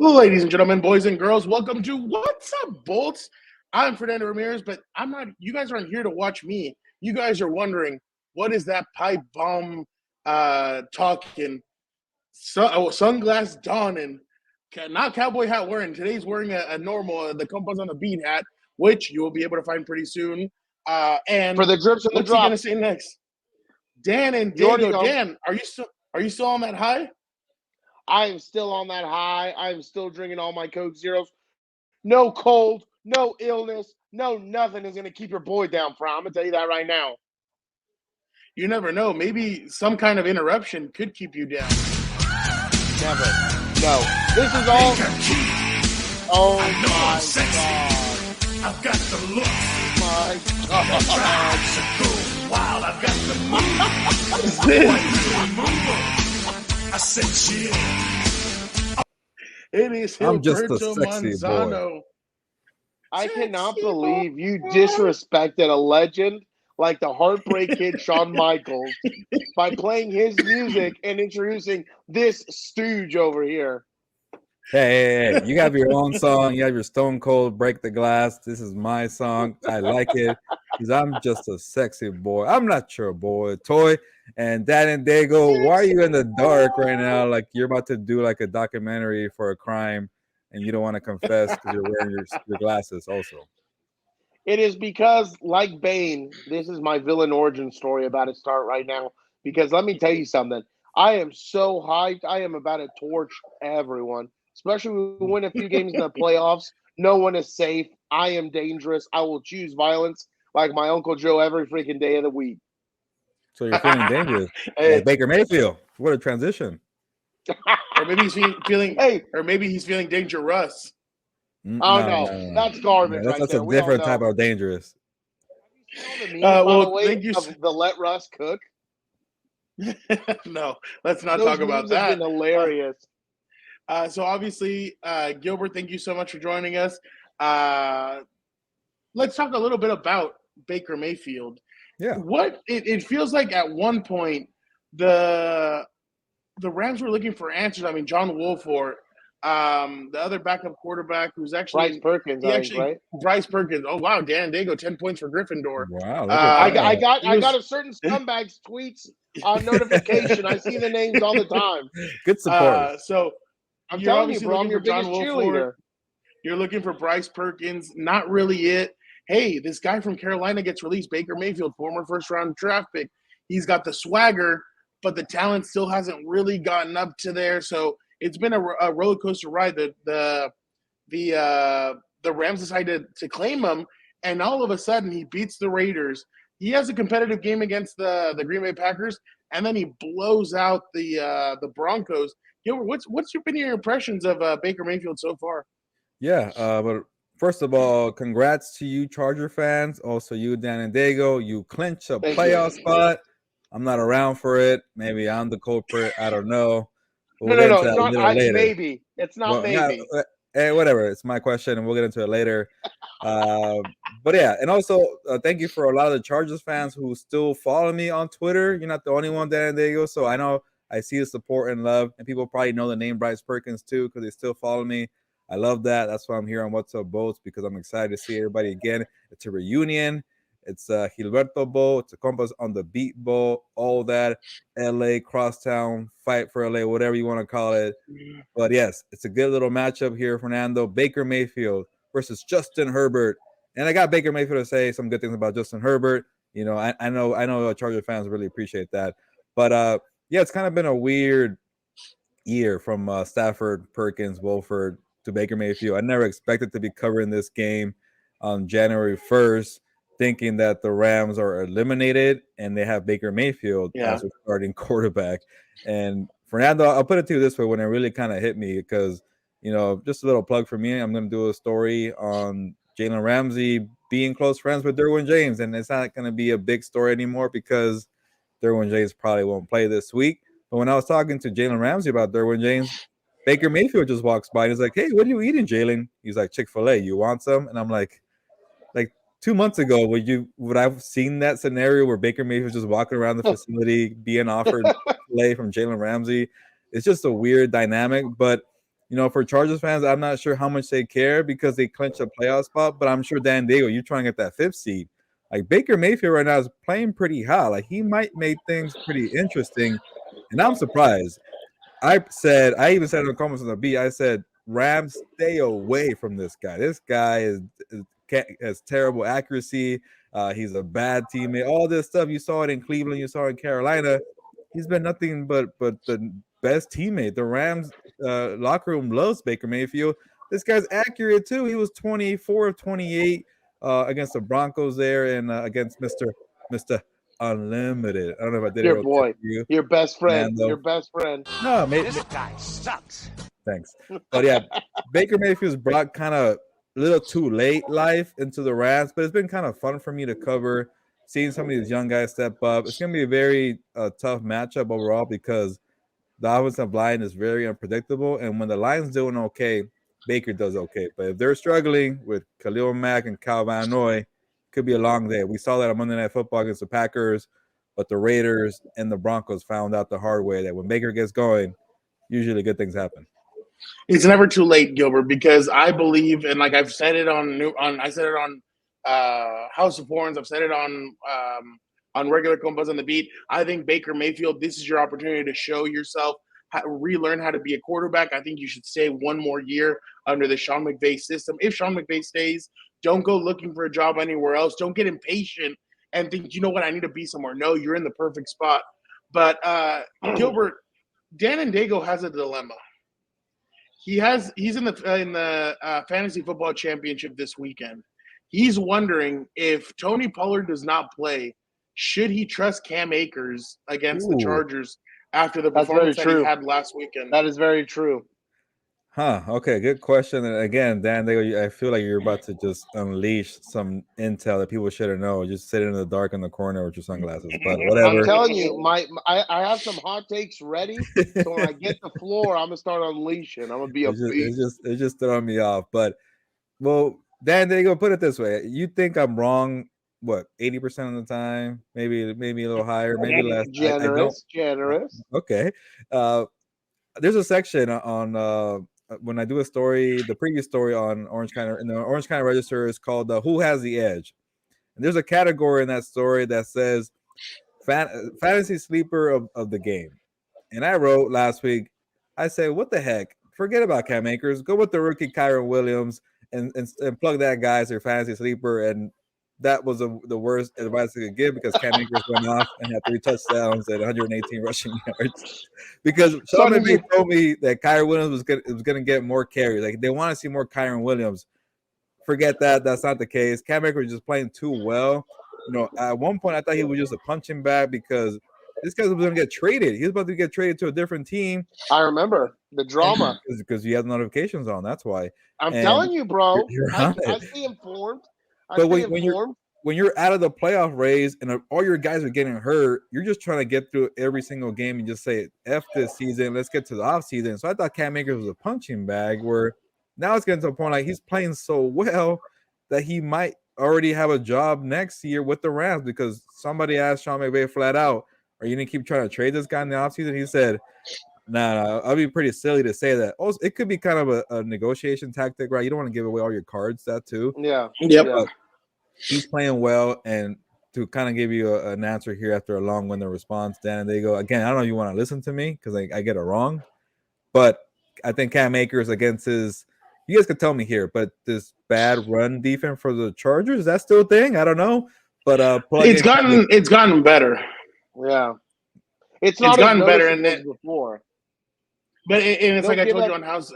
Ladies and gentlemen, boys and girls, welcome to What's Up, Bolts? I'm Fernando Ramirez, but I'm not. You guys aren't here to watch me. You guys are wondering, what is that pipe bomb talking, sunglass donning, not cowboy hat wearing? Today's wearing a normal, the COMPAS on the beat hat, which you will be able to find pretty soon. And for the drips and the what's he drops. gonna say next? Dan and Diego. Dan, are you still on that high? I am still on that high. I am still drinking all my Coke Zeros. No cold, no illness, no nothing is going to keep your boy down, Fran. I'm going to tell you that right now. You never know. Maybe some kind of interruption could keep you down. Never. No. This is all. Oh, my God. I've got the look. My God. Wild, I've got the move. I said shit. It is Gilberto Manzano. I cannot believe you disrespected a legend like the Heartbreak Kid Shawn Michaels by playing his music and introducing this stooge over here. Hey, you have your own song. You have your Stone Cold Break the Glass. This is my song. I like it because I'm just a sexy boy. I'm not your boy toy. And Dan and Diego, why are you in the dark right now? Like you're about to do like a documentary for a crime and you don't want to confess because you're wearing your glasses also. It is because, like Bane, this is my villain origin story about to start right now. Because let me tell you something. I am so hyped. I am about to torch everyone. Especially when we win a few games in the playoffs. No one is safe. I am dangerous. I will choose violence like my Uncle Joe every freaking day of the week. So you're feeling dangerous. Like Baker Mayfield. What a transition. Or maybe he's feeling or maybe he's feeling dangerous. No. That's garbage. That's a different type of dangerous. Thank you. The Let Russ Cook. No, let's not talk about that. Have been hilarious. So obviously, Gilbert, thank you so much for joining us. Let's talk a little bit about Baker Mayfield. Yeah. What it feels like at one point the Rams were looking for answers. I mean, John Wolford, the other backup quarterback who's actually Bryce Perkins, right? Bryce Perkins. Oh wow, Dan Diego, 10 points for Gryffindor. Wow. I got a certain scumbags tweets on notification. I see the names all the time. Good support. So I'm telling you, bro, I'm your biggest cheerleader. You're looking for Bryce Perkins, not really it. Hey, this guy from Carolina gets released, Baker Mayfield, former first-round draft pick. He's got the swagger, but the talent still hasn't really gotten up to there. So it's been a roller coaster ride. The Rams decided to claim him, and all of a sudden he beats the Raiders. He has a competitive game against the Green Bay Packers, and then he blows out the Broncos. Gilbert, what's been your impressions of Baker Mayfield so far? Yeah, but first of all, congrats to you, Charger fans. Also, you, Dan and Diego. You clinched a playoff spot. I'm not around for it. Maybe I'm the culprit. I don't know. We'll no. It's not maybe. It's not maybe. Hey, whatever. It's my question, and we'll get into it later. But yeah, and also thank you for a lot of the Chargers fans who still follow me on Twitter. You're not the only one, Dan and Diego. So I know I see the support and love, and people probably know the name Bryce Perkins too because they still follow me. I love that. That's why I'm here on What's Up Bolts because I'm excited to see everybody again. It's a reunion. It's a Gilberto Bowl. It's a COMPAS on the Beat Bowl. All that LA crosstown fight for LA, whatever you want to call it. But yes, it's a good little matchup here, Fernando. Baker Mayfield versus Justin Herbert. And I got Baker Mayfield to say some good things about Justin Herbert. You know, I know Charger fans really appreciate that. But yeah, it's kind of been a weird year from Stafford, Perkins, Wolford to Baker Mayfield. I never expected to be covering this game on January 1st, thinking that the Rams are eliminated and they have Baker Mayfield as a starting quarterback. And Fernando, I'll put it to you this way when it really kind of hit me because, you know, just a little plug for me. I'm going to do a story on Jalen Ramsey being close friends with Derwin James. And it's not going to be a big story anymore because Derwin James probably won't play this week. But when I was talking to Jalen Ramsey about Derwin James, Baker Mayfield just walks by and he's like, "Hey, what are you eating, Jalen?" He's like, "Chick-fil-A, you want some?" And I'm like 2 months ago, would I have seen that scenario where Baker Mayfield just walking around the facility being offered play from Jalen Ramsey? It's just a weird dynamic. But For Chargers fans, I'm not sure how much they care because they clinched a playoff spot, but I'm sure Dan Diego, you're trying to get that 5th seed. Like Baker Mayfield right now is playing pretty high. Like he might make things pretty interesting, and I'm surprised. I even said in the comments on the beat, I said, Rams, stay away from this guy. This guy has terrible accuracy. He's a bad teammate. All this stuff you saw it in Cleveland, you saw it in Carolina. He's been nothing but the best teammate. The Rams locker room loves Baker Mayfield. This guy's accurate too. He was 24 of 28 against the Broncos there, and against Mr. Unlimited. I don't know if I did Your it. boy, your best friend, Mando. your best friend. No, This guy sucks. Thanks. But yeah, Baker Mayfield's brought kind of a little too late life into the Rams, but it's been kind of fun for me to cover, seeing some of these young guys step up. It's going to be a very tough matchup overall because the offensive line is very unpredictable, and when the line's doing okay, Baker does okay. But if they're struggling with Khalil Mack and Kyle Van Noy, it could be a long day. We saw that on Monday Night Football against the Packers, but the Raiders and the Broncos found out the hard way that when Baker gets going, usually good things happen. It's never too late, Gilbert, because I believe, and like I've said it on House of Horns, I've said it on regular COMPAS on the beat. I think Baker Mayfield, this is your opportunity to show yourself, relearn how to be a quarterback. I think you should stay one more year under the Sean McVay system. If Sean McVay stays, don't go looking for a job anywhere else. Don't get impatient and think, you know what, I need to be somewhere. No, you're in the perfect spot. But Gilbert, Dan Dago has a dilemma. He's in the fantasy football championship this weekend. He's wondering if Tony Pollard does not play, should he trust Cam Akers against the Chargers after the performance that he had last weekend? That is very true. Okay, good question. And again, Dan, I feel like you're about to just unleash some intel that people shouldn't know. Just sitting in the dark in the corner with your sunglasses. But whatever. I'm telling you, I have some hot takes ready. So when I get the floor, I'm gonna start unleashing. I'm gonna be a beast. It's just throwing me off. But well, Dan, there you go. Put it this way: you think I'm wrong? What, 80% of the time? Maybe a little higher, maybe less. Generous. Okay. There's a section on when I do a story, the previous story on Orange County, in the Orange County Register is called "Who Has the Edge," and there's a category in that story that says fantasy sleeper of the game. And I wrote last week, I said, what the heck? Forget about Cam Akers. Go with the rookie Kyron Williams and plug that guy as your fantasy sleeper. And that was the worst advice I could give because Cam Akers went off and had 3 touchdowns and 118 rushing yards. Because Sean McVay told me that Kyron Williams was going to get more carries. Like they want to see more Kyron Williams. Forget that. That's not the case. Cam Akers was just playing too well. At one point I thought he was just a punching bag because this guy was going to get traded. He was about to get traded to a different team. I remember the drama because he has notifications on. That's why. I'm telling you, bro. I stay informed. But when you're out of the playoff race and all your guys are getting hurt, you're just trying to get through every single game and just say, F this season, let's get to the off season. So I thought Cam Akers was a punching bag where now it's getting to a point like he's playing so well that he might already have a job next year with the Rams because somebody asked Sean McVay flat out, are you going to keep trying to trade this guy in the offseason? He said, nah, I'll be pretty silly to say that. Also, it could be kind of a negotiation tactic, right? You don't want to give away all your cards, that too. Yeah. Yep. But he's playing well, and to kind of give you an answer here after a long-winded response, Dan and they go, again, I don't know if you want to listen to me because I get it wrong, but I think Cam Akers against his – you guys could tell me here, but this bad run defense for the Chargers, is that still a thing? I don't know. But it's gotten better. Yeah. It's gotten better in that before. But it's like I told you on House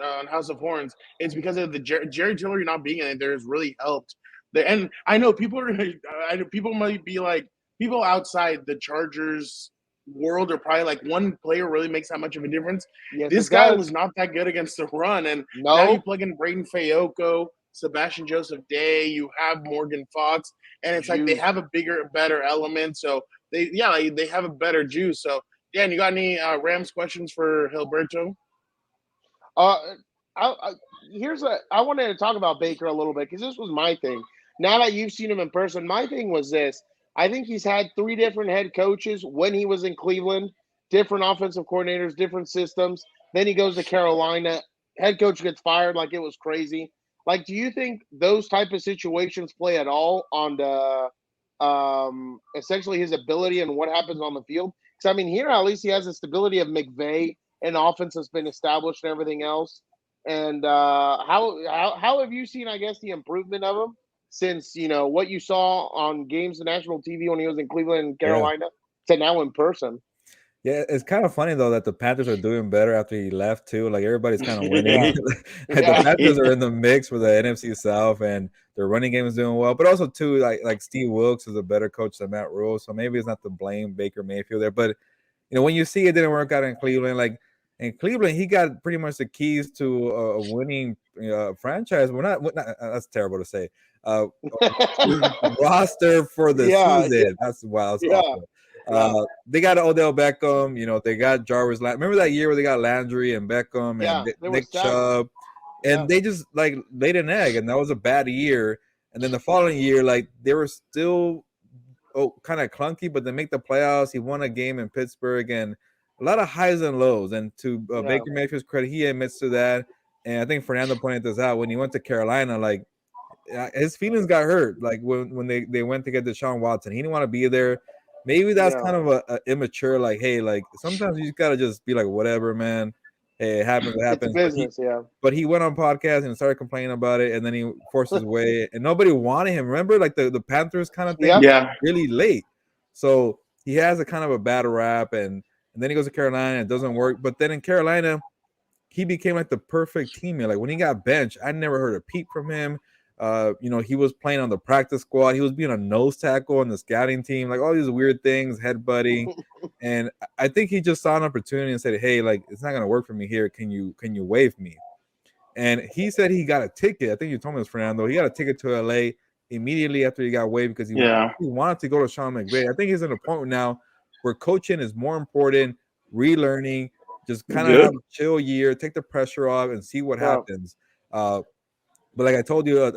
of Horns, it's because of the Jerry Tillery not being in it there has really helped. And I know people might be like, people outside the Chargers world are probably like, one player really makes that much of a difference. Yes, this guy was not that good against the run, and now you plug in Braden Fayoko, Sebastian Joseph Day, you have Morgan Fox, and it's like they have a better element. So they have a better juice. So Dan, you got any Rams questions for Gilberto? I wanted to talk about Baker a little bit because this was my thing. Now that you've seen him in person, my thing was this. I think he's had 3 different head coaches when he was in Cleveland, different offensive coordinators, different systems. Then he goes to Carolina. head coach gets fired like it was crazy. Like, do you think those type of situations play at all on the essentially his ability and what happens on the field? Because I mean, here at least he has the stability of McVay, and offense has been established and everything else. And how have you seen, I guess, the improvement of him since what you saw on games of national TV when he was in Cleveland and Carolina to now in person? Yeah, it's kind of funny though that the Panthers are doing better after he left too. Like everybody's kind of winning. Yeah. Like the Panthers are in the mix for the NFC South, and their running game is doing well. But also too, like Steve Wilkes is a better coach than Matt Rule, so maybe it's not to blame Baker Mayfield there. But when you see it didn't work out in Cleveland, like in Cleveland, he got pretty much the keys to a winning franchise. We're not that's terrible to say. Roster for the season. That's wild. That's awful. They got Odell Beckham, they got Jarvis. Remember that year where they got Landry and Beckham and Nick Chubb, and they just like laid an egg, and that was a bad year. And then the following year, like they were still kind of clunky, but they make the playoffs. He won a game in Pittsburgh, and a lot of highs and lows. And to Baker Mayfield's credit, he admits to that. And I think Fernando pointed this out when he went to Carolina, like his feelings got hurt. Like when they went to get Deshaun Watson, he didn't want to be there. Maybe that's kind of a immature, like, hey, like sometimes you just gotta just be like, whatever, man. Hey, it happens, it happens. It's business, but he went on podcast and started complaining about it, and then he forced his way, and nobody wanted him. Remember, like the Panthers kind of thing, really late. So he has a kind of a bad rap, and then he goes to Carolina and it doesn't work. But then in Carolina, he became like the perfect teammate. Like when he got benched, I never heard a peep from him. He was playing on the practice squad. He was being a nose tackle on the scouting team, like all these weird things, headbutting. And I think he just saw an opportunity and said, hey, like, it's not going to work for me here. Can you waive me? And he said he got a ticket. I think you told me this, Fernando. He got a ticket to LA immediately after he got waived because he wanted to go to Sean McVay. I think he's in a point now where coaching is more important, relearning, just kind of have a chill year, take the pressure off and see what happens. But like I told you,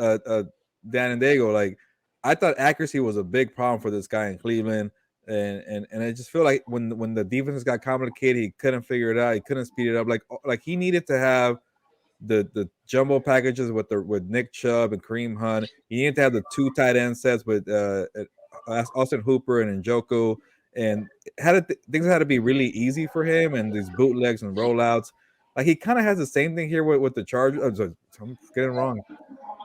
Dan and Diego, like I thought accuracy was a big problem for this guy in Cleveland, and I just feel like when the defense got complicated, he couldn't figure it out. He couldn't speed it up. Like he needed to have the jumbo packages with Nick Chubb and Kareem Hunt. He needed to have the 2 tight end sets with Austin Hooper and Njoku, and things had to be really easy for him, and these bootlegs and rollouts. Like he kind of has the same thing here with the Chargers. I'm getting it wrong.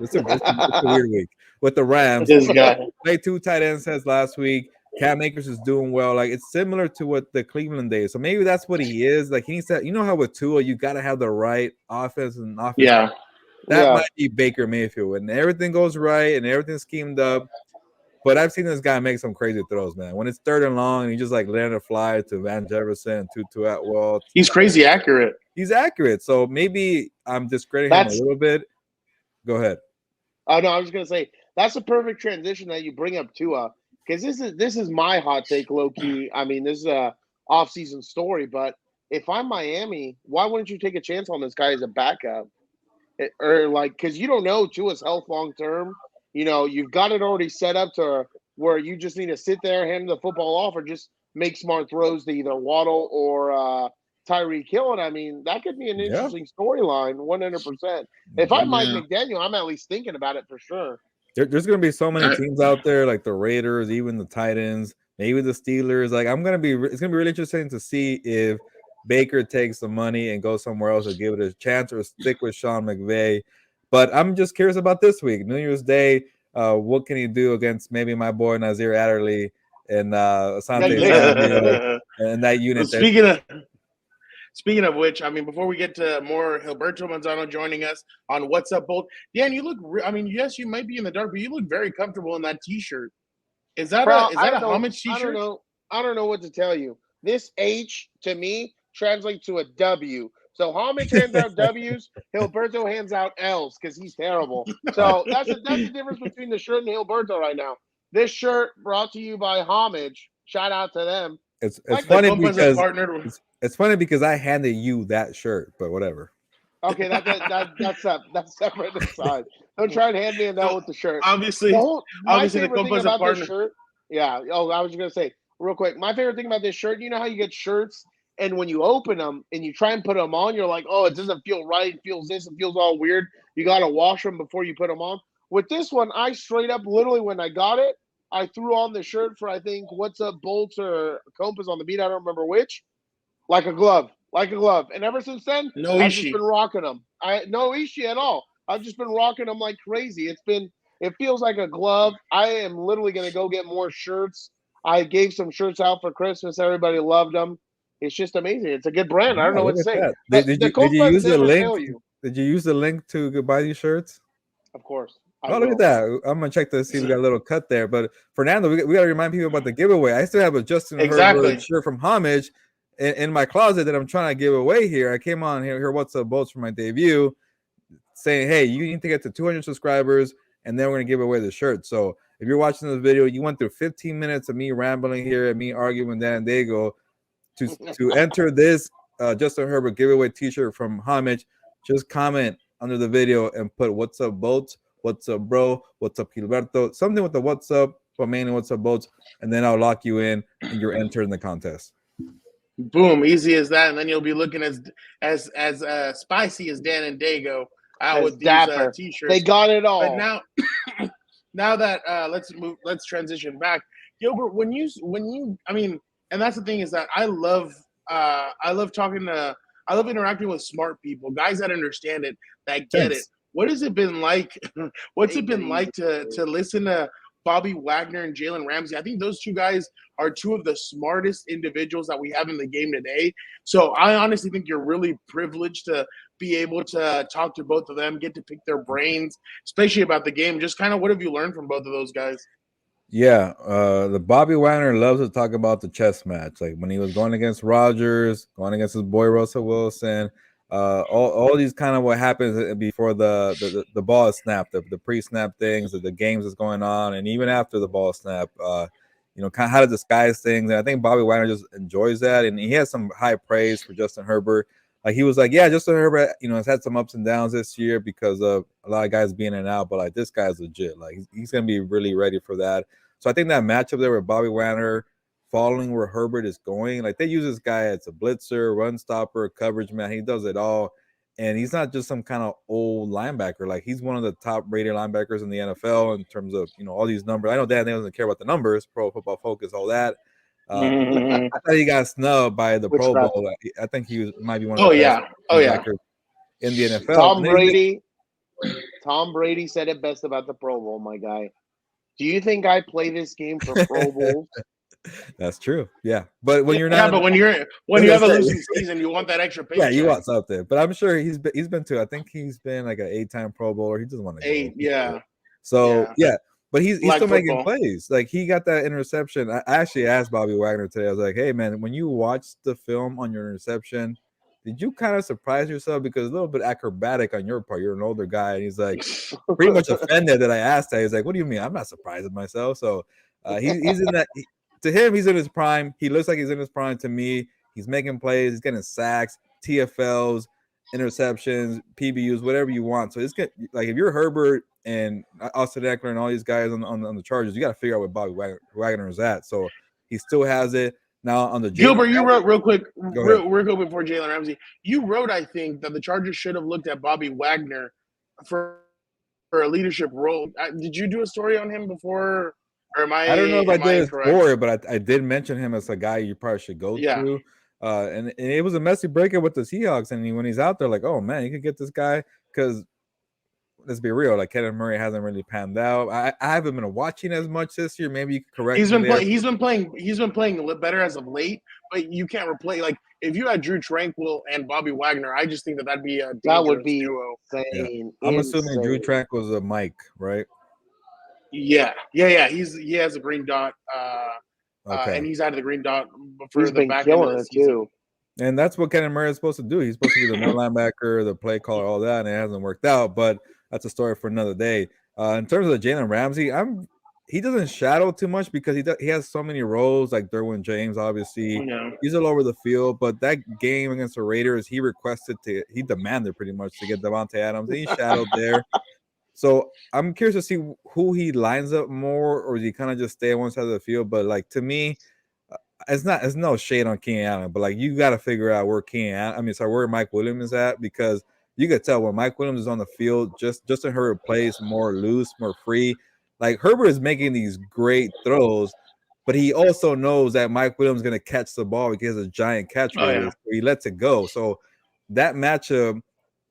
It's a weird week with the Rams. This guy played 2 tight end sets last week. Cam Akers is doing well. Like it's similar to what the Cleveland days. So maybe that's what he is. Like he needs to. How with Tua, you got to have the right offense and offense. Yeah, that might be Baker Mayfield when everything goes right and everything's schemed up. But I've seen this guy make some crazy throws, man. When it's 3rd and long, and he just like letting it fly to Van Jefferson and to Atwell. He's crazy accurate. He's accurate. So maybe I'm discrediting him a little bit. Go ahead. Oh no, I was gonna say that's a perfect transition that you bring up Tua, because this is my hot take, low key. I mean, this is a off-season story, but if I'm Miami, why wouldn't you take a chance on this guy as a backup? Because you don't know Tua's health long term. You've got it already set up to where you just need to sit there, hand the football off, or just make smart throws to either Waddle or Tyreek Hill. And I mean, that could be an interesting storyline, 100%. If I'm Mike McDaniel, I'm at least thinking about it for sure. There's going to be so many teams out there, like the Raiders, even the Titans, maybe the Steelers. Like it's going to be really interesting to see if Baker takes the money and goes somewhere else or give it a chance or stick with Sean McVay. But I'm just curious about this week, New Year's Day. What can he do against maybe my boy Nazir Adderley and Asante Samuel and that unit? Speaking of which, I mean, before we get to more Gilberto Manzano joining us on What's Up, Bolt, Dan, you look. I mean, yes, you might be in the dark, but you look very comfortable in that T-shirt. Is that a homage T-shirt? I don't know what to tell you. This H to me translates to a W. So Homage hands out W's, Gilberto hands out L's because he's terrible. So that's the difference between the shirt and Gilberto right now. This shirt brought to you by Homage. Shout out to them. It's funny because it's funny because I handed you that shirt, but whatever. Okay, that's separate aside. Don't try and hand me that with the shirt. Obviously, the COMPAS partner. Shirt, I was just gonna say real quick. My favorite thing about this shirt, you know how you get shirts And when you open them and you try and put them on, you're like, oh, it doesn't feel right. It feels this. It feels all weird. You got to wash them before you put them on. With this one, I straight up, literally, when I got it, I threw on the shirt for, I think, What's Up Bolts or COMPAS on the beat. I don't remember which. Like a glove. And ever since then, No I've just Ishii. been rocking them. No Ishii at all. I've just been rocking them like crazy. It feels like a glove. I am literally going to go get more shirts. I gave some shirts out for Christmas. Everybody loved them. It's just amazing. It's a good brand. I don't know what to say. Did you COMPAS use the never link? fail you. Did you use the link to buy these shirts? Of course. Oh, look at that. I'm going to check to see if we got a little cut there. But Fernando, we got to remind people about the giveaway. I still have a Justin Herbert shirt from Homage in my closet that I'm trying to give away here. I came on here What's Up Bolts for my debut saying, hey, you need to get to 200 subscribers, and then we're going to give away the shirt. So if you're watching this video, you went through 15 minutes of me rambling here and me arguing with Dan Dago to enter this Justin Herbert giveaway t-shirt from Homage. Just comment under the video and put What's Up Bolts, What's Up Bro, What's Up Gilberto, something with the What's Up, but mainly What's Up Bolts, and then I'll lock you in and you're entered in the contest. Boom, easy as that, and then you'll be looking as spicy as Dan and Dago out with these t-shirts. They got it all. But now that let's transition back, Gilbert. When you, I mean, and that's the thing is that I love interacting with smart people, guys that understand it, that get it. What has it been like? What's it been like to listen to Bobby Wagner and Jalen Ramsey? I think those two guys are two of the smartest individuals that we have in the game today. So I honestly think you're really privileged to be able to talk to both of them, get to pick their brains, especially about the game. Just kind of what have you learned from both of those guys? Yeah, the Bobby Wagner loves to talk about the chess match, like when he was going against Rodgers, going against his boy Russell Wilson, all these kind of what happens before the ball is snapped, the pre-snap things, the games that's going on, and even after the ball snap, kind of how to disguise things. And I think Bobby Wagner just enjoys that, and he has some high praise for Justin Herbert. Like he was like, yeah, Justin Herbert, has had some ups and downs this year because of a lot of guys being in and out, but like this guy's legit. Like he's gonna be really ready for that. So I think that matchup there with Bobby Wagner, following where Herbert is going, like they use this guy as a blitzer, run stopper, coverage man. He does it all, and he's not just some kind of old linebacker. Like he's one of the top rated linebackers in the NFL in terms of all these numbers. I know Dan doesn't care about the numbers, Pro Football Focus, all that. I thought he got snubbed by the Pro Bowl. I think he might be one of the best linebackers in the NFL. Tom Brady said it best about the Pro Bowl, my guy. Do you think I play this game for Pro Bowls? That's true. Yeah, but when you're not, but when you have a losing season, you want that extra paycheck. Yeah, you want something. But I'm sure he's been to. I think he's been like an 8-time Pro Bowler. He doesn't want to 8. Yeah. So yeah. But he's still making plays. Like he got that interception. I actually asked Bobby Wagner today. I was like, "Hey man, when you watched the film on your interception, did you kind of surprise yourself because it's a little bit acrobatic on your part? You're an older guy." And he's like, pretty much offended that I asked that. He's like, "What do you mean? I'm not surprised at myself." So he's in that. To him, he's in his prime. He looks like he's in his prime. To me, he's making plays. He's getting sacks, TFLs, interceptions, PBUs, whatever you want. So it's good. Like if you're Herbert and Austin Eckler and all these guys on the Chargers, you got to figure out where Bobby Wagner is at. So he still has it now on the Gilbert. You wrote real quick before Jalen Ramsey. You wrote, I think, that the Chargers should have looked at Bobby Wagner for a leadership role. Did you do a story on him before? Or I don't know if I did a story, but I did mention him as a guy you probably should go to. And it was a messy breakup with the Seahawks. And when he's out there, like, oh man, you could get this guy because let's be real, like Kenneth Murray hasn't really panned out. I haven't been watching as much this year. Maybe you could correct. He's been playing a little better as of late, but you can't replace like if you had Drew Tranquil and Bobby Wagner. I just think that'd be a duo. Insane. Yeah. I'm assuming Drew Tranquil was a Mike, right? Yeah. He has a green dot, and he's out of the green dot for the back end of the season too. And that's what Kenneth Murray is supposed to do. He's supposed to be the middle linebacker, the play caller, all that, and it hasn't worked out. But that's a story for another day. In terms of Jalen Ramsey, he doesn't shadow too much because he has so many roles, like Derwin James, obviously. He's all over the field. But that game against the Raiders, he demanded pretty much to get Devontae Adams. And he shadowed there. So I'm curious to see who he lines up more, or does he kind of just stay on one side of the field? But like to me, it's no shade on Keenan Allen, but like you got to figure out where where Mike Williams is at, because you could tell when Mike Williams is on the field, Justin Herbert plays more loose, more free. Like Herbert is making these great throws, but he also knows that Mike Williams is going to catch the ball because he has a giant catch radius. So he lets it go. So that matchup,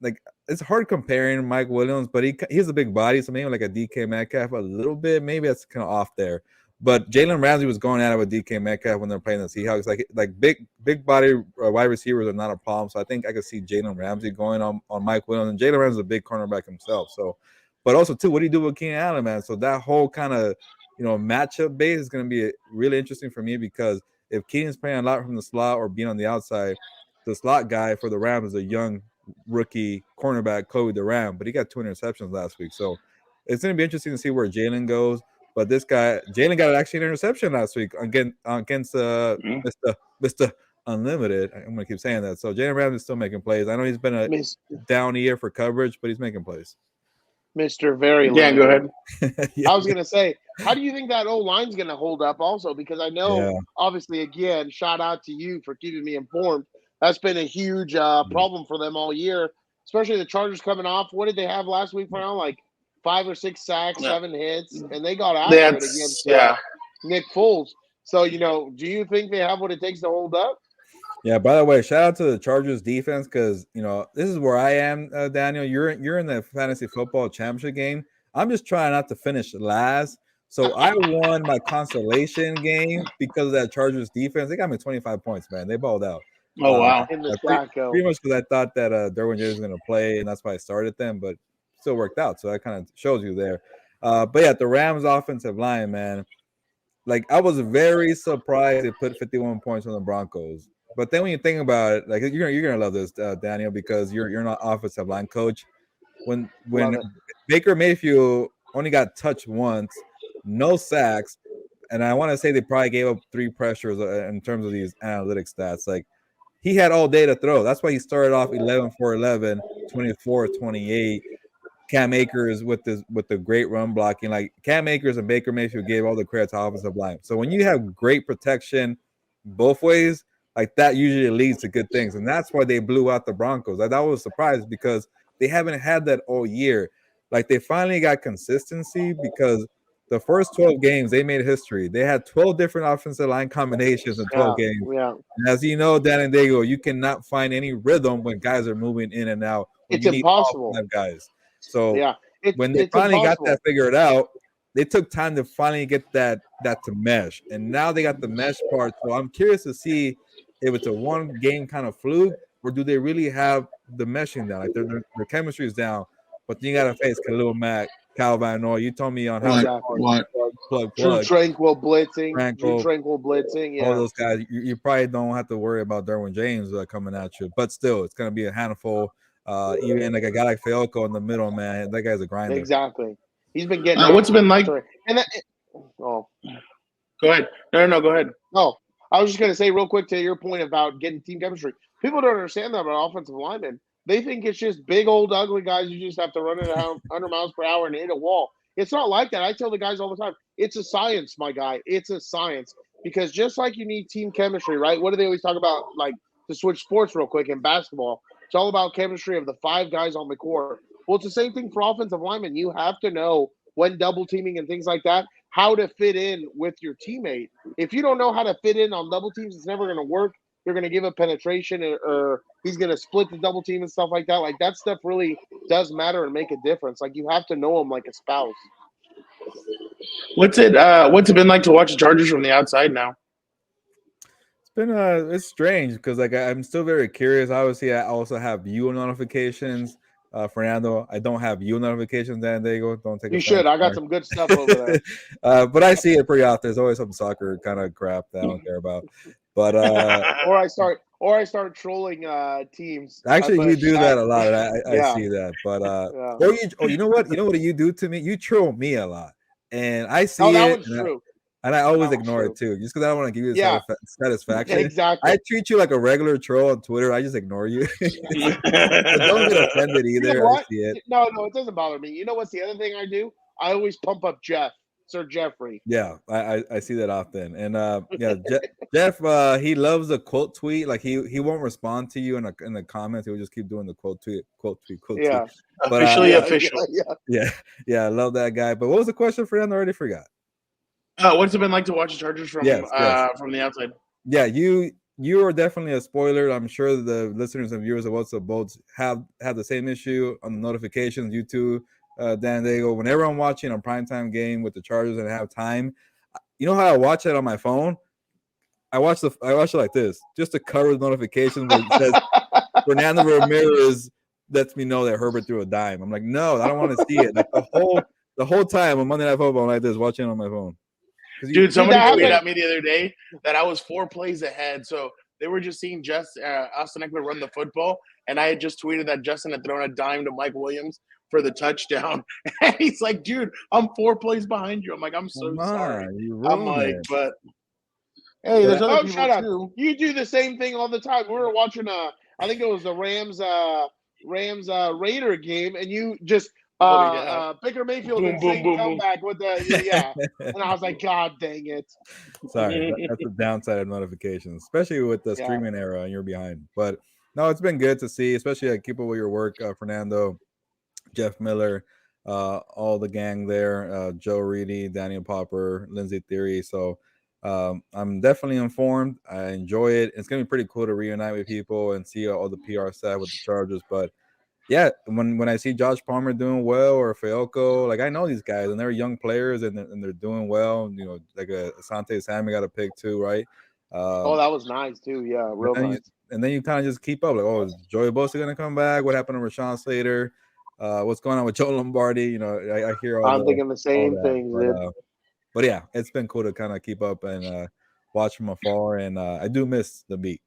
like it's hard comparing Mike Williams, but he has a big body, so maybe like a DK Metcalf a little bit. Maybe that's kind of off there. But Jalen Ramsey was going at it with DK Metcalf when they're playing the Seahawks. Like big body wide receivers are not a problem. So I think I could see Jalen Ramsey going on Mike Williams. And Jalen Ramsey is a big cornerback himself. So, but also too, what do you do with Keenan Allen, man? So that whole kind of matchup base is going to be really interesting for me, because if Keenan's playing a lot from the slot or being on the outside, the slot guy for the Rams is a young rookie cornerback, Chloe Durham, but he got 2 interceptions last week. So it's going to be interesting to see where Jalen goes. But this guy, Jalen, got actually an interception last week against Mr. Unlimited. I'm going to keep saying that. So Jalen Ramsey is still making plays. I know he's been a down year for coverage, but he's making plays. Mr. Very Yeah, go ahead. I was going to say, how do you think that O-line's going to hold up also? Because I know, obviously, again, shout out to you for keeping me informed. That's been a huge problem for them all year, especially the Chargers coming off. What did they have last week for now? Like 5 or 6 sacks, 7 hits, and they got after it against Nick Foles. So, do you think they have what it takes to hold up? Yeah, by the way, shout out to the Chargers defense, because, this is where I am, Daniel. You're in the fantasy football championship game. I'm just trying not to finish last. So I won my consolation game because of that Chargers defense. They got me 25 points, man. They balled out. Oh, wow. In the pretty much because I thought that Derwin James was going to play, and that's why I started them, but still worked out. So that kind of shows you there. But yeah, the Rams offensive line, man. Like, I was very surprised they put 51 points on the Broncos. But then when you think about it, like you're gonna love this, Daniel, because you're not offensive line coach. When Baker Mayfield only got touched once, no sacks, and I want to say they probably gave up 3 pressures in terms of these analytic stats. Like, he had all day to throw. That's why he started off 11 for 11, 24, 28. Cam Akers with the great run blocking. Like, Cam Akers and Baker Mayfield gave all the credit to offensive line. So when you have great protection both ways, like, that usually leads to good things. And that's why they blew out the Broncos. Like, that was a surprise because they haven't had that all year. Like, they finally got consistency because the first 12 games, they made history. They had 12 different offensive line combinations in 12 games. Yeah. And as you know, Dan and Dago, you cannot find any rhythm when guys are moving in and out. It's impossible. Guys. So when they finally got that figured out, they took time to finally get that to mesh. And now they got the mesh part. So I'm curious to see if it's a one-game kind of fluke, or do they really have the meshing down? Like, their chemistry is down, but then you got to face Khalil Mack, Calvin Noy. You told me on how plug. True Tranquil blitzing. Yeah. All those guys. You probably don't have to worry about Derwin James coming at you, but still, it's going to be a handful. Even like a guy like Fielko in the middle, man, that guy's a grinder. Exactly. He's been getting. What's it been like? And go ahead. No, go ahead. Oh, I was just going to say real quick to your point about getting team chemistry. People don't understand that about offensive linemen. They think it's just big, old, ugly guys. You just have to run it 100 miles per hour and hit a wall. It's not like that. I tell the guys all the time, it's a science, my guy. It's a science. Because just like you need team chemistry, right? What do they always talk about? Like, to switch sports real quick in basketball, it's all about chemistry of the 5 guys on the court. Well, it's the same thing for offensive linemen. You have to know when double teaming and things like that, how to fit in with your teammate. If you don't know how to fit in on double teams, it's never going to work. You're going to give a penetration, or he's going to split the double team and stuff like that. Like, that stuff really does matter and make a difference. Like, you have to know him like a spouse. What's it been like to watch the Chargers from the outside now? It's strange because, like, I'm still very curious. Obviously, I also have view notifications. Fernando, I don't have view notifications. Dan Diego, don't take. You should. I got some good stuff over there. But I see it pretty often. There's always some soccer kind of crap that I don't care about. But or I start trolling teams. Actually, you do that a lot. I see that. But you know what? You know what you do to me? You troll me a lot, and I see that it. Was true. And I always ignore it too, just because I don't want to give you satisfaction. Exactly. I treat you like a regular troll on Twitter. I just ignore you. Don't get offended either. You know what? I see it. No, it doesn't bother me. You know what's the other thing I do? I always pump up Jeff. Sir Jeffrey. Yeah, I see that often, and yeah, Jeff, he loves the quote tweet. Like he won't respond to you in the comments. He'll just keep doing the quote tweet. Yeah. But Officially Yeah, official. yeah, I love that guy. But what was the question for him? I already forgot. What's it been like to watch the Chargers from Yes. from the outside? Yeah, you are definitely a spoiler. I'm sure the listeners and viewers of What's Up Bolts have the same issue on the notifications. You too, Dan Diego. Whenever I'm watching a primetime game with the Chargers and I have time, you know how I watch it on my phone? I watch it like this, just to cover the notifications where it says Fernando Ramirez lets me know that Herbert threw a dime. I'm like, no, I don't want to see it. Like the whole time on Monday Night Football, I'm like this, watching it on my phone. Dude, somebody tweeted at me the other day that I was 4 plays ahead. So they were just seeing Austin Eckler run the football, and I had just tweeted that Justin had thrown a dime to Mike Williams for the touchdown. And he's like, dude, I'm 4 plays behind you. I'm like, I'm so sorry. I'm like, but hey, there's other people shut up. too. You do the same thing all the time. We were watching I think it was the Rams Raider game, and you just Baker Mayfield insane comeback with the and I was like, God dang it. Sorry, that's the downside of notifications, especially with the streaming era and you're behind. But no, it's been good to see, especially keep up with your work, Fernando, Jeff Miller, all the gang there, Joe Reedy, Daniel Popper, Lindsay Theory. So I'm definitely informed. I enjoy it. It's gonna be pretty cool to reunite with people and see all the PR staff with the Chargers. But yeah, when I see Josh Palmer doing well or Feoco, like I know these guys and they're young players and they're doing well. You know, like Asante Sammy got a pick too, right? That was nice too. Yeah, real nice. And then you kind of just keep up. Like, oh, is Joey Bosa gonna come back? What happened to Rashawn Slater? What's going on with Joe Lombardi? You know, I hear all. I'm thinking the same things. But yeah, it's been cool to kind of keep up and watch from afar. And I do miss the beat.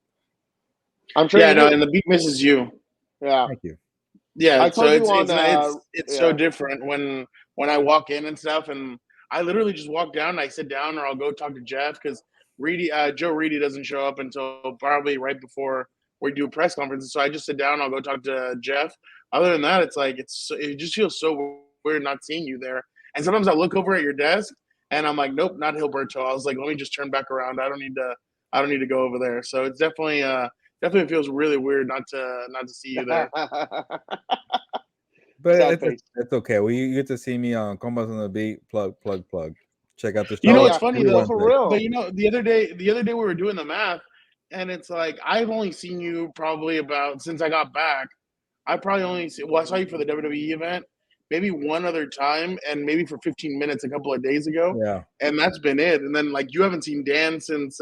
I'm sure. Yeah, no, and the beat misses you. Yeah. Thank you. Yeah, so it's so different when I walk in and stuff, and I literally just walk down and I sit down, or I'll go talk to Jeff because Joe Reedy doesn't show up until probably right before we do press conferences. So I just sit down, I'll go talk to Jeff. Other than that, it's like it just feels so weird not seeing you there. And sometimes I look over at your desk and I'm like, nope, not Gilberto. I was like, let me just turn back around. I don't need to go over there. So it's definitely feels really weird not to see you there. But it's okay. Well, you get to see me on COMPAS on the Beat. Plug. Check out the show. You know, it's funny though, for real. But you know, the other day we were doing the math, and it's like I've only seen you probably about since I got back. I probably I saw you for the WWE event, maybe one other time, and maybe for 15 minutes a couple of days ago. Yeah, and that's been it. And then like you haven't seen Dan since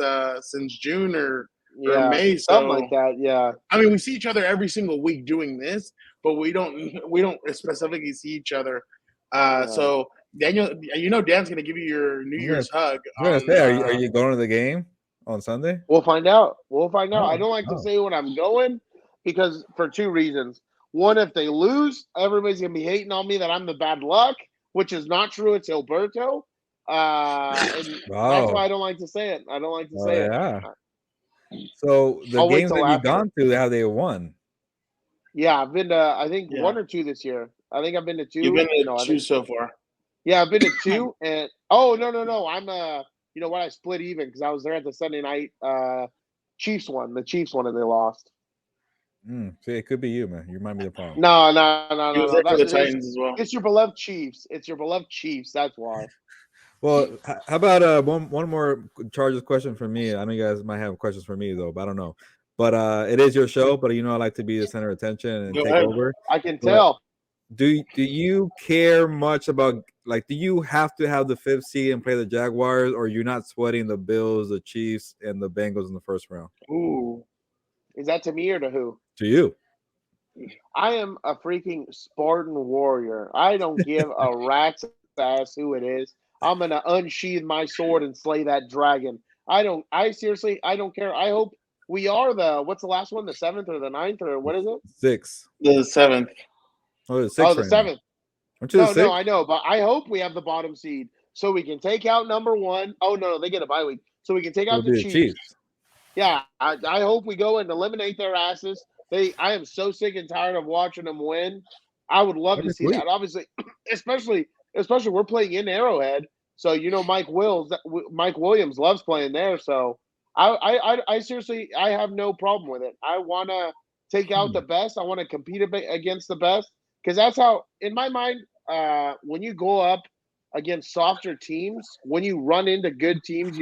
June or May, something like that. Yeah, I mean, we see each other every single week doing this, but we don't specifically see each other. So Daniel, you know, Dan's gonna give you your New Year's hug. Are you going to the game on Sunday? We'll find out. I don't like to say when I'm going because for 2 reasons. One, if they lose, everybody's gonna be hating on me that I'm the bad luck, which is not true. It's Gilberto. That's why I don't like to say it. Yeah. So the games that you've gone to, how they won? Yeah, I've been to I think 1 or 2 this year. I think I've been to 2. You've been to 2 so far. Yeah, I've been to 2, and no. I'm you know what? I split even because I was there at the Sunday night Chiefs won. The Chiefs won and they lost. See, it could be you, man. You might be the problem. No. The Titans as well. It's your beloved Chiefs. That's why. Well, how about one more Chargers question for me? I know you guys might have questions for me though, but I don't know. But it is your show. But you know, I like to be the center of attention and take over. I can tell. Do you care much about do you have to have the 5th seed and play the Jaguars, or you're not sweating the Bills, the Chiefs, and the Bengals in the first round? Ooh, is that to me or to who? To you. I am a freaking Spartan warrior. I don't give a rat's ass who it is. I'm gonna unsheath my sword and slay that dragon. I seriously don't care. I hope we are what's the last one? The 7th or the 9th or what is it? 6. The 7th. Oh, the 6th. Oh, the 7th. No, I know, but I hope we have the bottom seed so we can take out number 1. Oh no, they get a bye week, so we can take out the Chiefs. Yeah, I hope we go and eliminate their asses. I am so sick and tired of watching them win. I would love to see that. Obviously, especially we're playing in Arrowhead. So Mike Williams loves playing there. So I seriously I have no problem with it. I want to take out the best. I want to compete against the best because that's how, in my mind, when you go up against softer teams, when you run into good teams,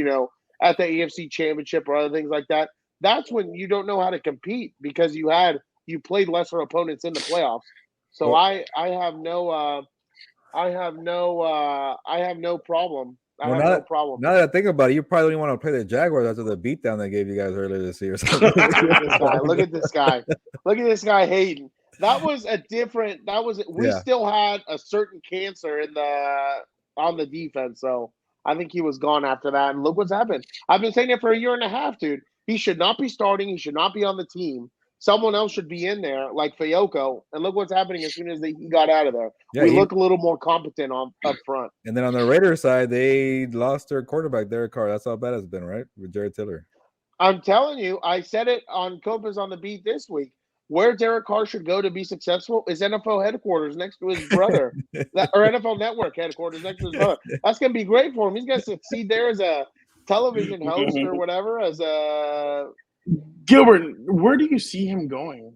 at the AFC Championship or other things like that, that's when you don't know how to compete because you played lesser opponents in the playoffs. So I have no problem. I have no problem. Now that I think about it, you probably don't want to play the Jaguars after the beatdown they gave you guys earlier this year. Look at this guy. Look at this guy hating. That was a different. We still had a certain cancer on the defense. So I think he was gone after that. And look what's happened. I've been saying it for a year and a half, dude. He should not be starting. He should not be on the team. Someone else should be in there, like Fayoko. And look what's happening as soon as he got out of there. Yeah, we look a little more competent up front. And then on the Raiders side, they lost their quarterback, Derek Carr. That's how bad it's been, right? With Jared Tiller. I'm telling you, I said it on COMPAS on the Beat this week. Where Derek Carr should go to be successful is NFL headquarters next to his brother, or NFL Network headquarters next to his brother. That's going to be great for him. He's going to succeed there as a television host or whatever. As a Gilbert, where do you see him going?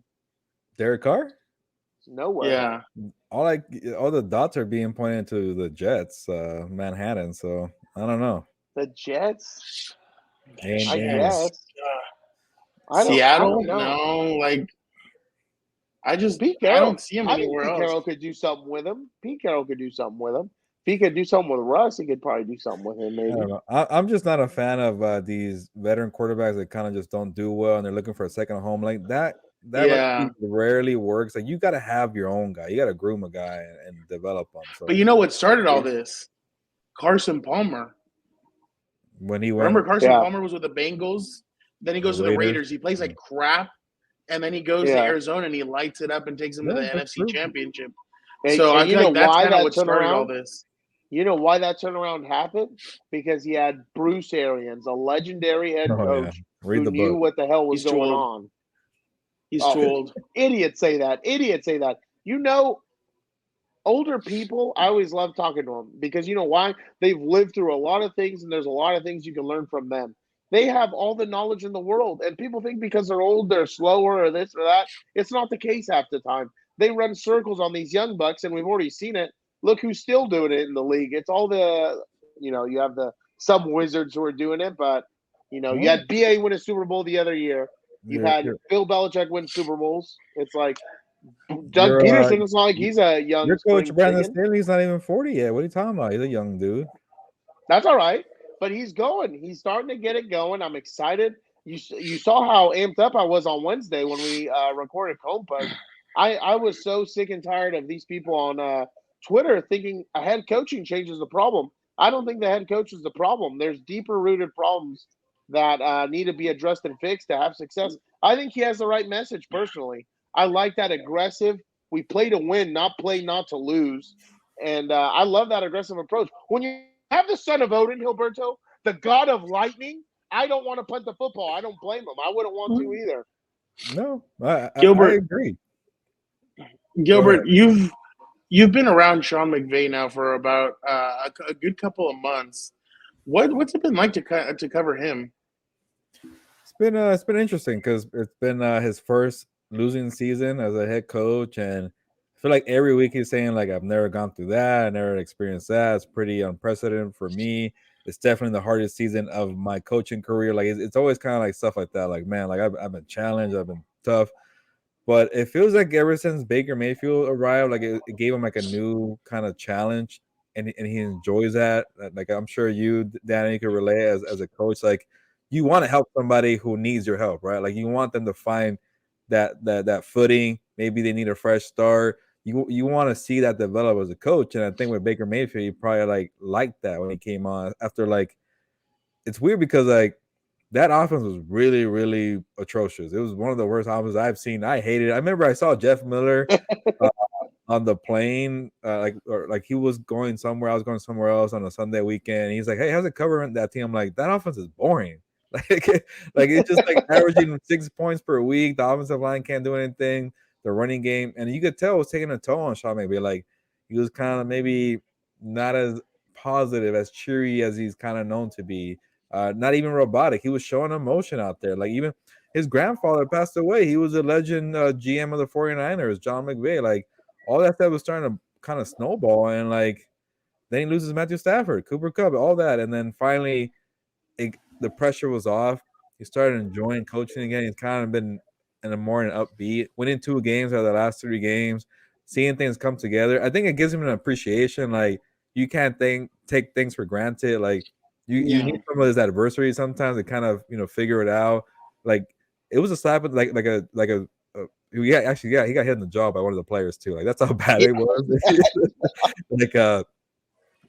Derek Carr? Nowhere. Yeah. All the dots are being pointed to the Jets, Manhattan. So I don't know. The Jets. I guess. Seattle? No, I don't see him anywhere else. Pete Carroll could do something with him. If he could do something with Russ, he could probably do something with him, maybe. I don't know. I'm just not a fan of these veteran quarterbacks that kind of just don't do well and they're looking for a second home like that. That rarely works. Like, you got to have your own guy. You got to groom a guy and develop him. So. But you know what started all this? Carson Palmer. When he went, remember Carson Palmer was with the Bengals? Then he goes to the Raiders. He plays like crap. And then he goes to Arizona and he lights it up and takes them to the NFC Championship. So I feel like that's kind of what started all this. You know why that turnaround happened? Because he had Bruce Arians, a legendary head coach who knew what the hell was going on. He's too old. Idiots say that. Older people, I always love talking to them because you know why? They've lived through a lot of things and there's a lot of things you can learn from them. They have all the knowledge in the world, and people think because they're old, they're slower or this or that. It's not the case half the time. They run circles on these young bucks, and we've already seen it. Look who's still doing it in the league. It's all you have some wizards who are doing it, but, you had BA win a Super Bowl the other year. You've had Bill Belichick win Super Bowls. It's like Doug Peterson is not like he's a young. Your coach, Brandon Staley's not even 40 yet. What are you talking about? He's a young dude. That's all right. But he's going. He's starting to get it going. I'm excited. You saw how amped up I was on Wednesday when we recorded COMPAS. I was so sick and tired of these people on Twitter thinking a head coaching change is the problem. I don't think the head coach is the problem. There's deeper-rooted problems that need to be addressed and fixed to have success. I think he has the right message personally. I like that aggressive. We play to win, not to lose. And I love that aggressive approach. When you have the son of Odin, Gilberto, the god of lightning, I don't want to punt the football. I don't blame him. I wouldn't want to either. No, Gilbert, I agree. Gilbert, you've been around Sean McVay now for about a good couple of months. What's it been like to cover him? It's been interesting because it's been his first losing season as a head coach, and I feel like every week he's saying like, I've never gone through that, I never experienced that. It's pretty unprecedented for me. It's definitely the hardest season of my coaching career. Like it's always kind of like stuff like that. Like, man, like I've been challenged, I've been tough, but it feels like ever since Baker Mayfield arrived, like it gave him like a new kind of challenge, and he enjoys that. Like I'm sure you, Danny, you could relate as a coach. Like you want to help somebody who needs your help, right? Like you want them to find that footing. Maybe they need a fresh start. You want to see that develop as a coach, and I think with Baker Mayfield, you probably liked that when he came on. After it's weird because that offense was really, really atrocious. It was one of the worst offenses I've seen. I hated it. I remember I saw Jeff Miller on the plane, like he was going somewhere. I was going somewhere else on a Sunday weekend. He's like, "Hey, how's it covering that team?" I'm like, "That offense is boring." Like it's just averaging 6 points per week. The offensive line can't do anything. The running game, and you could tell it was taking a toll on Sean McVay. Like he was kind of maybe not as positive, as cheery as he's kind of known to be. Not even robotic. He was showing emotion out there. Like even his grandfather passed away. He was a legend GM of the 49ers, John McVay. Like all that stuff was starting to kind of snowball, and like then he loses Matthew Stafford, Cooper Kupp, all that, and then finally the pressure was off. He started enjoying coaching again. He's kind of been in a more an upbeat, winning 2 games out of the last 3 games, seeing things come together. I think it gives him an appreciation. Like you can't take things for granted. Like you need some of his adversity sometimes to kind of figure it out. Like it was a slap, like a yeah, he got hit in the jaw by one of the players too. Like that's how bad it was. Like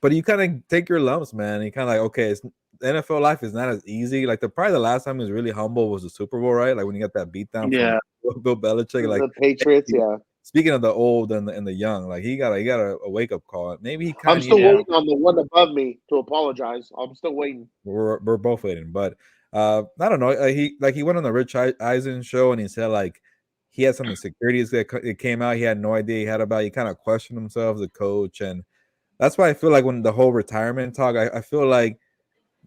but you kind of take your lumps, man. You kind of like, okay, NFL life is not as easy. Like probably the last time he was really humble was the Super Bowl, right? Like when you got that beat down from Bill Belichick. Like the Patriots, hey, speaking of the old and the young, like he got a wake up call. Maybe he kind of. I'm still waiting on the one above me to apologize. I'm still waiting. We're both waiting, but I don't know. He went on the Rich Eisen show and he said like he had some insecurities that it came out. He had no idea he had about. He kind of questioned himself, the coach, and that's why I feel like when the whole retirement talk, I feel like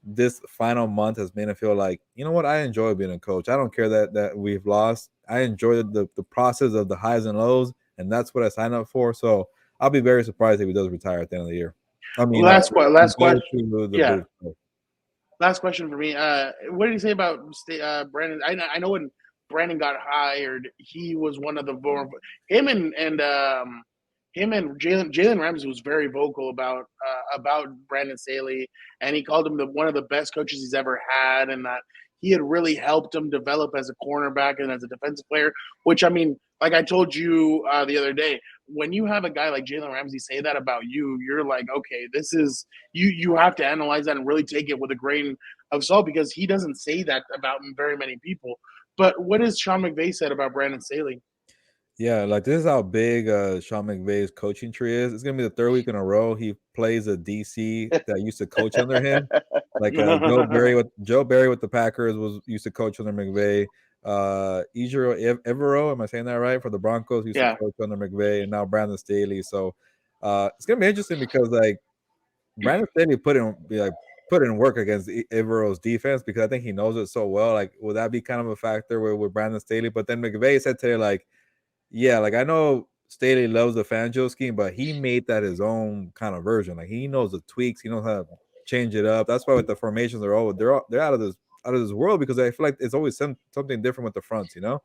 this final month has made it feel like, you know what, I enjoy being a coach. I don't care that we've lost. I enjoy the process of the highs and lows, and that's what I signed up for. So I'll be very surprised if he does retire at the end of the year. I mean, last question. Last question for me. What did you say about Brandon? I know when Brandon got hired, he was one of the him and Jalen Ramsey was very vocal about Brandon Staley, and he called him one of the best coaches he's ever had, and that he had really helped him develop as a cornerback and as a defensive player. Which, I mean, like I told you the other day, when you have a guy like Jalen Ramsey say that about you, you're like, okay, this is you have to analyze that and really take it with a grain of salt, because he doesn't say that about very many people. But what has Sean McVay said about Brandon Staley? Yeah, like this is how big Sean McVay's coaching tree is. It's gonna be the 3rd week in a row he plays a DC that used to coach under him. Like Joe Barry with the Packers used to coach under McVay. Ejiro Evero, am I saying that right? For the Broncos, used to coach under McVay, and now Brandon Staley. So it's gonna be interesting because like Brandon Staley put in work against Evero's defense because I think he knows it so well. Like, would that be kind of a factor with Brandon Staley? But then McVay said today, like, yeah, like I know Staley loves the Fangio scheme, but he made that his own kind of version. Like he knows the tweaks, he knows how to change it up. That's why with the formations they're out of this world, because I feel like it's always something different with the fronts, and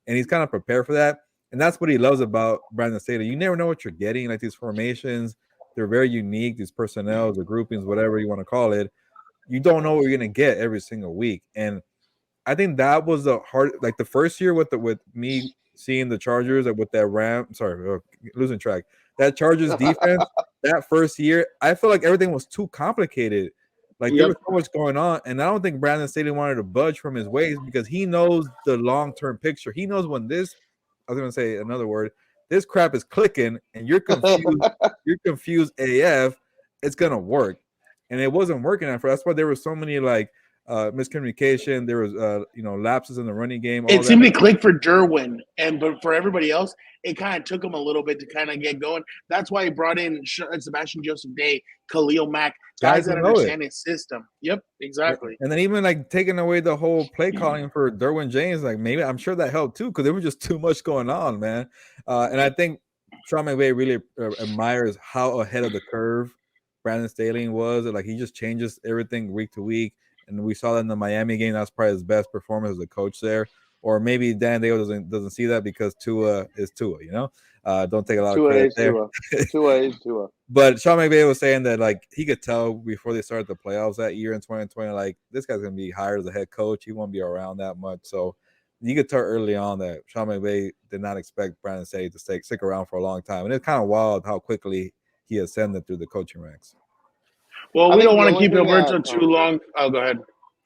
he's kind of prepared for that. And that's what he loves about Brandon Staley. You never know what you're getting. Like these formations, they're very unique. These personnel, the groupings, whatever you want to call it, you don't know what you're gonna get every single week. And I think that was the hard. Like the first year with me seeing the Chargers with that losing track. That Chargers defense, that first year, I feel like everything was too complicated. Like there was so much going on, and I don't think Brandon Staley wanted to budge from his ways because he knows the long-term picture. He knows when this, I was gonna say another word, this crap is clicking and you're confused AF, it's gonna work. And it wasn't working at first. That's why there were so many like miscommunication. There was lapses in the running game. It seemed to click for Derwin, but for everybody else, it kind of took him a little bit to kind of get going. That's why he brought in Sebastian Joseph Day, Khalil Mack, guys that understand his system. Yep, exactly. And then even like taking away the whole play calling for Derwin James, like maybe I'm sure that helped too, because there was just too much going on, man. And I think Sean McVay really admires how ahead of the curve Brandon Staley was. Like he just changes everything week to week. And we saw that in the Miami game. That's probably his best performance as a coach there. Or maybe Dan Dale doesn't see that because Tua is Tua, Don't take a lot of credit there. Tua is Tua. But Sean McVay was saying that like he could tell before they started the playoffs that year in 2020, like this guy's gonna be hired as a head coach. He won't be around that much. So you could tell early on that Sean McVay did not expect Brandon Staley to stick around for a long time. And it's kind of wild how quickly he ascended through the coaching ranks. Well, we don't want to keep Gilberto too long. Oh, go ahead.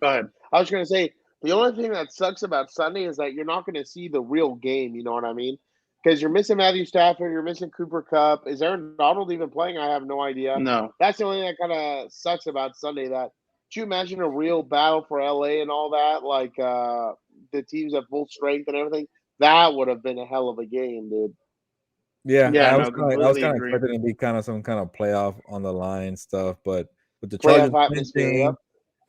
I was going to say, the only thing that sucks about Sunday is that you're not going to see the real game, you know what I mean? Because you're missing Matthew Stafford, you're missing Cooper Kupp. Is Aaron Donald even playing? I have no idea. No. That's the only thing that kind of sucks about Sunday. Could you imagine a real battle for LA and all that? Like the teams at full strength and everything? That would have been a hell of a game, dude. Yeah, Yeah, I no, was completely kind of agree. expecting it to be kind of some kind of playoff on the line stuff, but with the Chargers Playoff atmosphere. clinching Yep.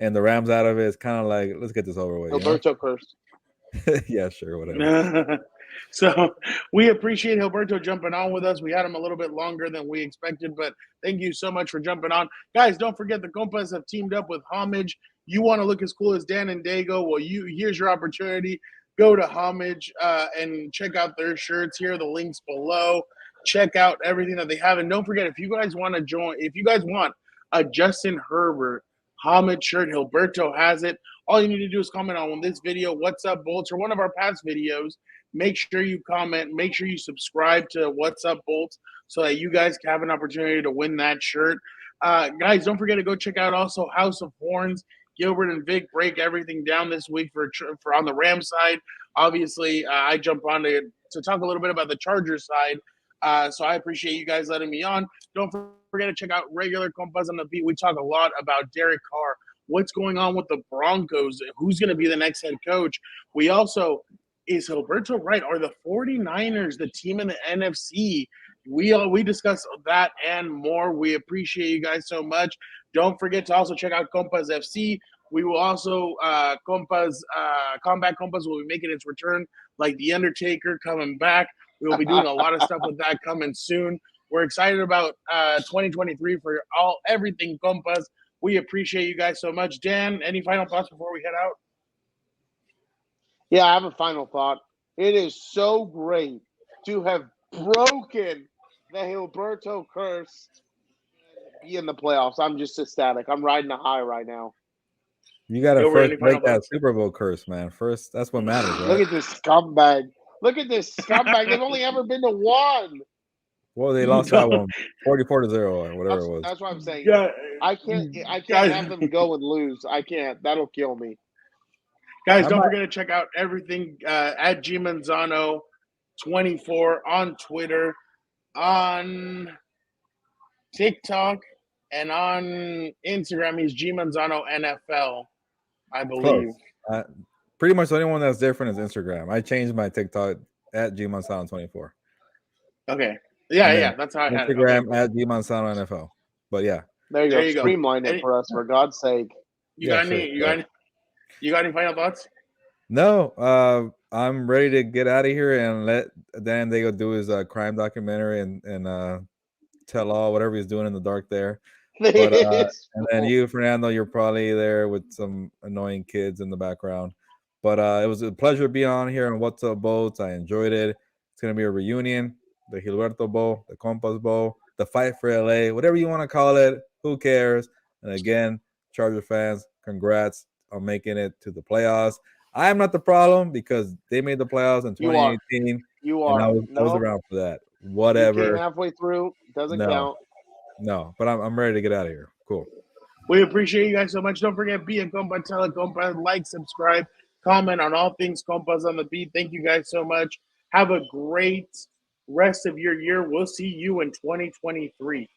and the Rams out of it, it's kind of like let's get this over with. Gilberto curse. Yeah, sure, whatever. So we appreciate Gilberto jumping on with us. We had him a little bit longer than we expected, but thank you so much for jumping on. Guys, don't forget the Compas have teamed up with Homage. You want to look as cool as Dan and Dago? Well, here's your opportunity. Go to Homage and check out their shirts. Here are the links below. Check out everything that they have. And don't forget, if you guys want to join, if you guys want a Justin Herbert Homage shirt, Gilberto has it. All you need to do is comment on this video, What's Up Bolts, or one of our past videos. Make sure you comment. Make sure you subscribe to What's Up Bolts so that you guys have an opportunity to win that shirt. Guys, don't forget to go check out also House of Horns. Gilbert and Vic break everything down this week for on the Rams side. Obviously, I jump on to talk a little bit about the Chargers side. So I appreciate you guys letting me on. Don't forget to check out regular Compas on the Beat. We talk a lot about Derek Carr. What's going on with the Broncos? Who's going to be the next head coach? We also, is Gilberto right? Are the 49ers the team in the NFC? We discuss that and more. We appreciate you guys so much. Don't forget to also check out Compas FC. We will also Compas Combat Compas will be making its return, like the Undertaker coming back. We will be doing a lot of stuff with that coming soon. We're excited about 2023 for everything Compas. We appreciate you guys so much. Dan, any final thoughts before we head out? Yeah, I have a final thought. It is so great to have broken the Gilberto curse and be in the playoffs. I'm just ecstatic. I'm riding a high right now. You got to Gilbert, any first final break that thoughts? Super Bowl curse, man. First, that's what matters, right? Look at this scumbag. Look at this scumbag. They've only ever been to one. Well, they lost that one 44-0 or whatever it was. That's what I'm saying. Yeah, I can't guys, have them go and lose. I can't. That'll kill me. Guys, don't forget to check out everything at G Manzano 24 on Twitter, on TikTok, and on Instagram. He's G Manzano NFL, I believe. Pretty much the only one that's different is Instagram. I changed my TikTok at G Manzano 24. Okay. Yeah, that's how I had it. Instagram Okay. at G Manzano NFL. But yeah. There you go. Streamline it for us, for God's sake. You got any final thoughts? No. I'm ready to get out of here and let Dan Dago do his crime documentary and tell all whatever he's doing in the dark there. But, and then you, Fernando, you're probably there with some annoying kids in the background. But it was a pleasure being on here on What's Up Boats. I enjoyed it. It's going to be a reunion, the Gilberto Bowl, the Compas Bowl, the Fight for LA, whatever you want to call it. Who cares? And again, Charger fans, congrats on making it to the playoffs. I am not the problem because they made the playoffs in 2018. You are. And I was around for that. Whatever. You came halfway through. Doesn't count. No, but I'm ready to get out of here. Cool. We appreciate you guys so much. Don't forget, be a compa, tell a compa, like, subscribe, comment on all things Compas on the Beat. Thank you guys so much. Have a great rest of your year. We'll see you in 2023.